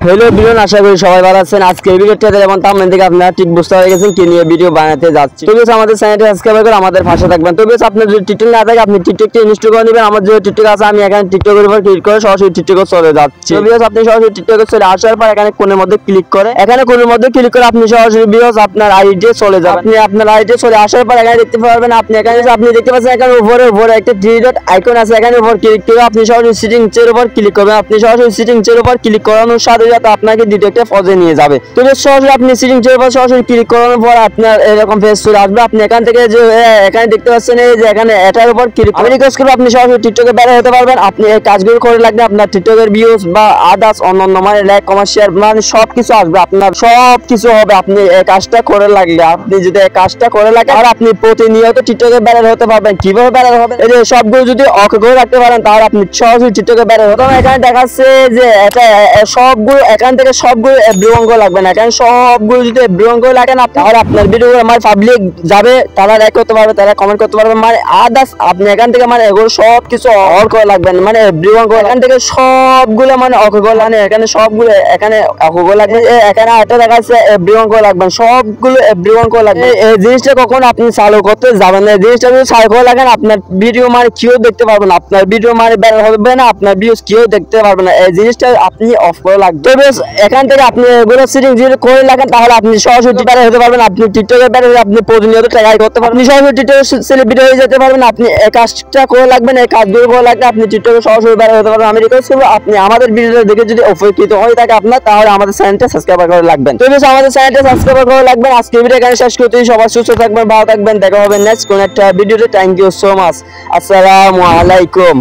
Hello বিরন, আশা করি সবাই ভালো আছেন। আজকে এই ভিডিওটাতে যেমন থাম্বনেল থেকে আপনারা ঠিক বুঝতে পেরে গেছেন কি নিয়ে ভিডিও বানাতে যাচ্ছি। তো বেশ আমাদের চ্যানেলটি সাবস্ক্রাইব করে আমাদের পাশে থাকবেন। তো বেশ আপনার যদি টিকটক না থাকে আপনি টিকটকটি ইনস্টল করে নেবেন। আমার যে টিকটক আছে আমি এখানে টিকটকের উপর ক্লিক করে সরাসরি টিকটকে চলে যাচ্ছি। তো বেশ আপনি সরাসরি টিকটকে চলে আসার পর এখানে কোণের মধ্যে ক্লিক করে আপনি সরাসরি বিকজ আপনার আইডি চলে যাবেন। আপনি আপনার আইডি চলে আসার পর এখানে দেখতে পারবেন আপনি দেখতে পাচ্ছেন এখানে উপরে একটা থ্রি ডট আইকন আছে, এখানে উপর ক্লিক করে আপনি সরাসরি সেটিংস এর উপর ক্লিক করবেন। আপনি সরাসরি সেটিংস এর উপর ক্লিক করানোর সাথে সাথে আপনাকে ডিটেক্টে ফজে নিয়ে যাবে। তো সরাসরি আপনি সেটিংস এর উপর সরাসরি ক্লিক করানোর পর আপনার এরকম পেজ চলে আসবে। আপনি এখান থেকে যে এখানে দেখতে পাচ্ছেন এই যে এখানে এটার উপর ক্লিক আমি রিকোয়েস্ট করব আপনি সরাসরি টিকটকে বের হতে পারবেন। আপনি এই কাজগুলো করে লাগবে আপনার টিকটকের ভিউজ বা আদার্স অন্যান্য মানে লাইক কমার্শিয়াল মানে সবকিছু আসবে, আপনার সবকিছু হবে। আপনি এই কাজটা করে লাগলে আপনি যদি এই কাজটা করে লাগে আর আপনি প্রতিনিয়ত টিকটকে বের হতে পারবেন। কিভাবে বের হবেন, এই যে সবগুলো যদি অকে করে রাখতে পারেন তাহলে আপনি সরাসরি টিকটকে বের হতে পারবেন। এখানে দেখাচ্ছে যে এটা সবগুলো এখান থেকে সবগুলো এভরিওয়ান করে লাগবে না, এখানে সবগুলো যদি এভরিওয়ান করে লাগেন তাহলে আপনার ভিডিও আমার পাবলিক যাবে, তারা লাইক করতে পারবে, তারা কমেন্ট করতে পারবে, মানে আদার্স আপনি এখান থেকে মানে এগুলো সবকিছু অল করে লাগবেন, মানে এভরিওয়ান করে এখান থেকে সবগুলো মানে অকে করে মানে এখানে সবগুলো এখানে অকে করে লাগবে। এখানে একটা দেখাচ্ছে এভরিওয়ান করে লাগবেন, সবগুলো এভরিওয়ান করে লাগবে। এই জিনিসটা কখন আপনি চালু করতে যাবেন না, এই জিনিসটা যদি চালু করে লাগেন আপনার ভিডিও মানে কেউ দেখতে পারবে না, আপনার ভিডিও মানে বের হবে না, আপনার ভিউজ কেউ দেখতে পারবে না। এই জিনিসটা আপনি অফ করে লাগবে। তো বেশ এখান থেকে আপনি এগুলো সেটিং যদি করে লাগেন তাহলে আপনি সরাসরি টিকটকে হতে পারবেন। আপনি টিকটকে বের হয়ে আপনি প্রতিনিয়ত ট্রাই করতে পারবেন, আপনি সরাসরি টিকটকে সেলিব্রিটি হয়ে যেতে পারবেন। আপনি এই কাজটা করে লাগবেন, এই কাজগুলো করে লাগলে আপনি টিকটকে সরাসরি বের হতে পারবেন। আমি রিকোয়েস্ট করবো আপনি আমাদের ভিডিওটা দেখে যদি উপকৃত হয়ে থাকে আপনার, তাহলে আমাদের চ্যানেলটা সাবস্ক্রাইব করে লাগবেন। তো বেশ আমাদের চ্যানেলটা সাবস্ক্রাইব করে লাগবেন। আজকে ভিডিও এখানে শেষ করতে, সবাই সুস্থ থাকবেন, ভালো থাকবেন, দেখা হবে নেক্সট কোন একটা ভিডিওতে। Thank you so much. আসসালামু আলাইকুম।